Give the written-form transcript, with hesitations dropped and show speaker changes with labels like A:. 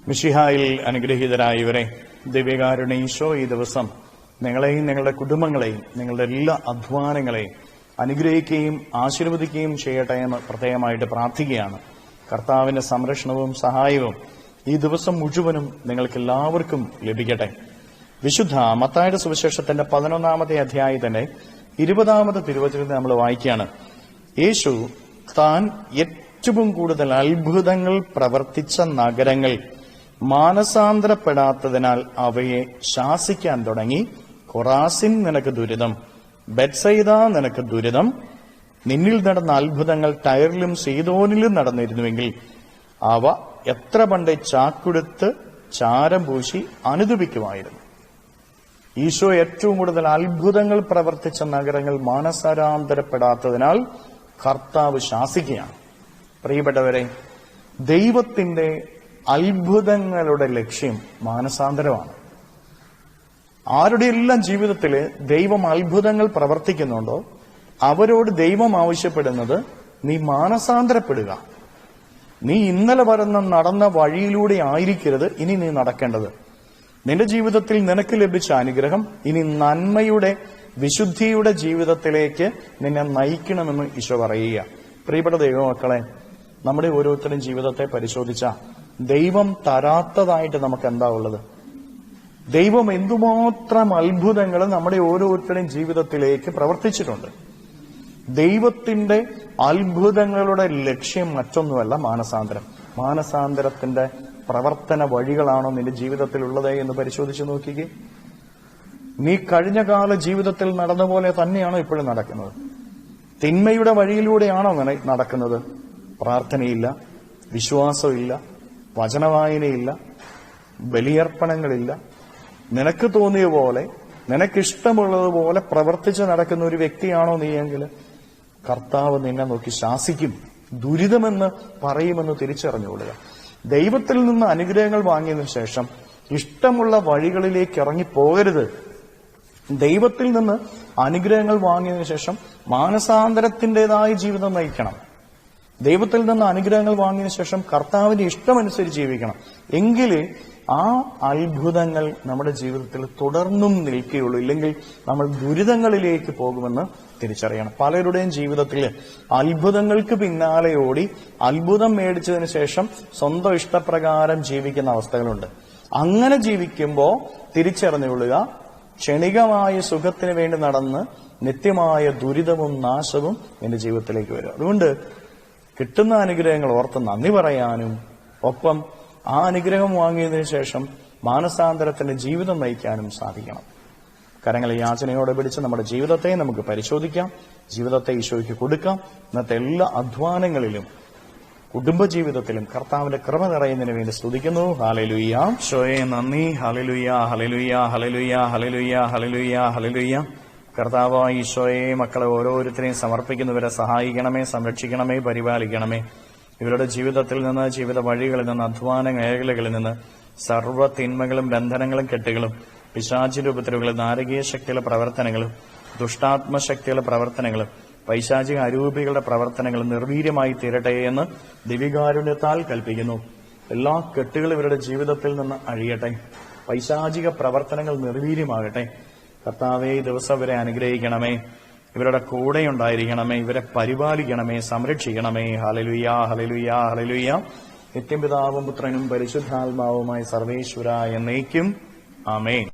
A: മിശിഹായിൽ അനുഗ്രഹീതരായവരെ, ദിവ്യകാരുണ്യ ഈശോ ഈ ദിവസം നിങ്ങളെയും നിങ്ങളുടെ കുടുംബങ്ങളെയും നിങ്ങളുടെ എല്ലാ അധ്വാനങ്ങളെയും അനുഗ്രഹിക്കുകയും ആശീർവദിക്കുകയും ചെയ്യട്ടെ എന്ന് പ്രത്യേകമായിട്ട് പ്രാർത്ഥിക്കുകയാണ്. കർത്താവിന്റെ സംരക്ഷണവും സഹായവും ഈ ദിവസം മുഴുവനും നിങ്ങൾക്ക് എല്ലാവർക്കും ലഭിക്കട്ടെ. വിശുദ്ധ മത്തായിയുടെ സുവിശേഷത്തിന്റെ 11-ാമത്തെ അധ്യായത്തിന്റെ 20-ാമത്തെ തിരുവചനത്തിൽ നമ്മൾ വായിക്കുകയാണ്. യേശു താൻ ഏറ്റവും കൂടുതൽ അത്ഭുതങ്ങൾ പ്രവർത്തിച്ച നഗരങ്ങൾ മാനസാന്തരപ്പെടാത്തതിനാൽ അവയെ ശാസിക്കാൻ തുടങ്ങി. കൊറാസിൻ നിനക്ക് ദുരിതം, ബെത്സയിദ നിനക്ക് ദുരിതം. നിന്നിൽ നടന്ന അത്ഭുതങ്ങൾ ടയറിലും സീദോനിലും നടന്നിരുന്നുവെങ്കിൽ അവ എത്ര പണ്ടേ ചാക്കുടുത്ത് ചാരം പൂശി അനുദപിക്കുമായിരുന്നു. ഈശോ ഏറ്റവും കൂടുതൽ അത്ഭുതങ്ങൾ പ്രവർത്തിച്ച നഗരങ്ങൾ മാനസാന്തരപ്പെടാത്തതിനാൽ കർത്താവ് ശാസിക്കുകയാണ്. പ്രിയപ്പെട്ടവരെ, ദൈവത്തിന്റെ അത്ഭുതങ്ങളുടെ ലക്ഷ്യം മാനസാന്തരമാണ്. ആരുടെയെല്ലാം ജീവിതത്തിൽ ദൈവം അത്ഭുതങ്ങൾ പ്രവർത്തിക്കുന്നുണ്ടോ അവരോട് ദൈവം ആവശ്യപ്പെടുന്നത് നീ മാനസാന്തരപ്പെടുക. നീ ഇന്നലെ നടന്ന വഴിയിലൂടെ ആയിരിക്കരുത് ഇനി നീ നടക്കേണ്ടത്. നിന്റെ ജീവിതത്തിൽ നിനക്ക് ലഭിച്ച അനുഗ്രഹം ഇനി നന്മയുടെ വിശുദ്ധിയുടെ ജീവിതത്തിലേക്ക് നിന്നെ നയിക്കണമെന്ന് ഈശോ പറയുക. പ്രിയപ്പെട്ട ദൈവമക്കളെ, നമ്മുടെ ഓരോരുത്തരും ജീവിതത്തെ പരിശോധിച്ച ദൈവം തരാത്തതായിട്ട് നമുക്ക് എന്താ ഉള്ളത്? ദൈവം എന്തുമാത്രം അത്ഭുതങ്ങൾ നമ്മുടെ ഓരോരുത്തരുടെയും ജീവിതത്തിലേക്ക് പ്രവർത്തിച്ചിട്ടുണ്ട്. ദൈവത്തിന്റെ അത്ഭുതങ്ങളുടെ ലക്ഷ്യം മറ്റൊന്നുമല്ല മാനസാന്തരം. മാനസാന്തരത്തിന്റെ പ്രവർത്തന വഴികളാണോ നിന്റെ ജീവിതത്തിലുള്ളത് എന്ന് പരിശോധിച്ച് നോക്കിക്കേ. നീ കഴിഞ്ഞ കാല ജീവിതത്തിൽ നടന്ന പോലെ തന്നെയാണോ ഇപ്പോഴും നടക്കുന്നത്? തിന്മയുടെ വഴിയിലൂടെയാണോ നടക്കുന്നത്? പ്രാർത്ഥനയില്ല, വിശ്വാസമില്ല, വചനവായനയില്ല, ബലിയർപ്പണങ്ങളില്ല. നിനക്ക് തോന്നിയ പോലെ നിനക്കിഷ്ടമുള്ളതുപോലെ പ്രവർത്തിച്ച് നടക്കുന്ന ഒരു വ്യക്തിയാണോ നീയെങ്കിൽ കർത്താവ് നിന്നെ നോക്കി ശാസിക്കും. ദുരിതമെന്ന് പറയുമെന്ന് തിരിച്ചറിഞ്ഞുകൊള്ളുക. ദൈവത്തിൽ നിന്ന് അനുഗ്രഹങ്ങൾ വാങ്ങിയതിനു ശേഷം ഇഷ്ടമുള്ള വഴികളിലേക്ക് ഇറങ്ങിപ്പോകരുത്. ദൈവത്തിൽ നിന്ന് അനുഗ്രഹങ്ങൾ വാങ്ങിയതിനു ശേഷം മാനസാന്തരത്തിൻ്റെതായ ജീവിതം നയിക്കണം. ദൈവത്തിൽ നിന്ന് അനുഗ്രഹങ്ങൾ വാങ്ങിയതിനു ശേഷം കർത്താവിന്റെ ഇഷ്ടമനുസരിച്ച് ജീവിക്കണം. എങ്കിലേ ആ അത്ഭുതങ്ങൾ നമ്മുടെ ജീവിതത്തിൽ തുടർന്നും നിൽക്കുകയുള്ളൂ. ഇല്ലെങ്കിൽ നമ്മൾ ദുരിതങ്ങളിലേക്ക് പോകുമെന്ന് തിരിച്ചറിയണം. പലരുടെയും ജീവിതത്തിൽ അത്ഭുതങ്ങൾക്ക് പിന്നാലെ ഓടി അത്ഭുതം മേടിച്ചതിന് ശേഷം സ്വന്തം ഇഷ്ടപ്രകാരം ജീവിക്കുന്ന അവസ്ഥകളുണ്ട്. അങ്ങനെ ജീവിക്കുമ്പോൾ തിരിച്ചറിഞ്ഞുകൊള്ളുക, ക്ഷണികമായ സുഖത്തിന് വേണ്ടി നടന്ന് നിത്യമായ ദുരിതവും നാശവും എന്റെ ജീവിതത്തിലേക്ക് വരും. അതുകൊണ്ട് കിട്ടുന്ന അനുഗ്രഹങ്ങൾ ഓർത്ത് നന്ദി പറയാനും ഒപ്പം ആ അനുഗ്രഹം വാങ്ങിയതിനു ശേഷം മാനസാന്തരത്തിന്റെ ജീവിതം നയിക്കാനും സാധിക്കണം. കരങ്ങളെ യാചനയോടെ പിടിച്ച് നമ്മുടെ ജീവിതത്തെ നമുക്ക് പരിശോധിക്കാം. ജീവിതത്തെ ഈശോയ്ക്ക് കൊടുക്കാം. ഇന്നത്തെ എല്ലാ അധ്വാനങ്ങളിലും കുടുംബജീവിതത്തിലും കർത്താവിന്റെ കൃപ നിറയുന്നതിന് വേണ്ടി സ്തുതിക്കുന്നു. ഹല്ലേലൂയ. ഈശോയെ നന്ദി. Hallelujah, hallelujah, hallelujah, hallelujah, hallelujah, hallelujah. കർത്താവായ ഈശോയെ, മക്കളെ ഓരോരുത്തരെയും സമർപ്പിക്കുന്നവരെ സഹായിക്കണമേ, സംരക്ഷിക്കണമേ, പരിപാലിക്കണമേ. ഇവരുടെ ജീവിതത്തിൽ നിന്ന്, ജീവിത വഴികളിൽ നിന്ന്, അധ്വാന മേഖലകളിൽ നിന്ന് സർവ്വ തിന്മകളും ബന്ധനങ്ങളും കെട്ടുകളും പിശാചിന്റെ ഉപദ്രവങ്ങളും നാരകീയ ശക്തികളുടെ പ്രവർത്തനങ്ങളും ദുഷ്ടാത്മശക്തികളുടെ പ്രവർത്തനങ്ങളും പൈശാചിക അരൂപികളുടെ പ്രവർത്തനങ്ങളും നിർവീര്യമായി തീരട്ടെ എന്ന് ദിവ്യകാരുണ്യത്താൽ കൽപ്പിക്കുന്നു. എല്ലാ കെട്ടുകളും ഇവരുടെ ജീവിതത്തിൽ നിന്ന് അഴിയട്ടെ. പൈശാചിക പ്രവർത്തനങ്ങൾ നിർവീര്യമാകട്ടെ. കർത്താവേ, ഈ ദിവസം ഇവരെ അനുഗ്രഹിക്കണമേ. ഇവരുടെ കൂടെ ഉണ്ടായിരിക്കണമേ. ഇവരെ പരിപാലിക്കണമേ, സംരക്ഷിക്കണമേ. Hallelujah, hallelujah, hallelujah. നിത്യപിതാവും പുത്രനും പരിശുദ്ധാത്മാവുമായി സർവേശ്വര എന്നേക്കും ആമേൻ.